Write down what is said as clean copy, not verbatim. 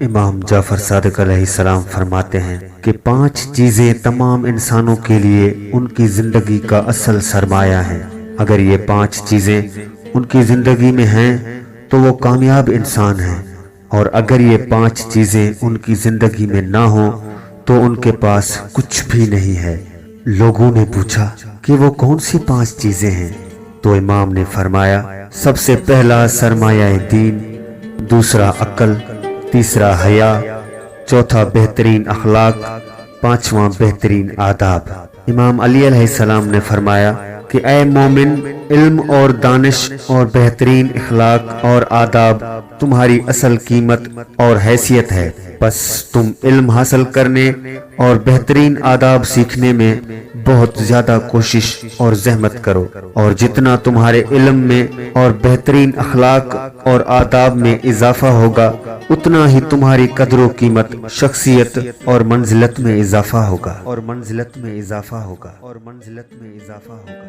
امام جعفر صادق علیہ السلام فرماتے ہیں کہ 5 چیزیں تمام انسانوں کے لیے ان کی زندگی کا اصل سرمایہ ہیں۔ اگر یہ 5 چیزیں ان کی زندگی میں ہیں تو وہ کامیاب انسان ہیں، اور اگر یہ 5 چیزیں ان کی زندگی میں نہ ہوں تو ان کے پاس کچھ بھی نہیں ہے۔ لوگوں نے پوچھا کہ وہ کون سی 5 چیزیں ہیں؟ تو امام نے فرمایا، سب سے پہلا سرمایہ دین، دوسرا عقل، تیسرا حیا، چوتھا بہترین اخلاق، پانچواں بہترین آداب۔ امام علی علیہ السلام نے فرمایا کہ اے مومن، علم اور دانش اور بہترین اخلاق اور آداب تمہاری اصل قیمت اور حیثیت ہے، بس تم علم حاصل کرنے اور بہترین آداب سیکھنے میں بہت زیادہ کوشش اور زحمت کرو، اور جتنا تمہارے علم میں اور بہترین اخلاق اور آداب میں اضافہ ہوگا اتنا ہی تمہاری قدر و قیمت، شخصیت اور منزلت میں اضافہ ہوگا اور منزلت میں اضافہ ہوگا اور منزلت میں اضافہ ہوگا۔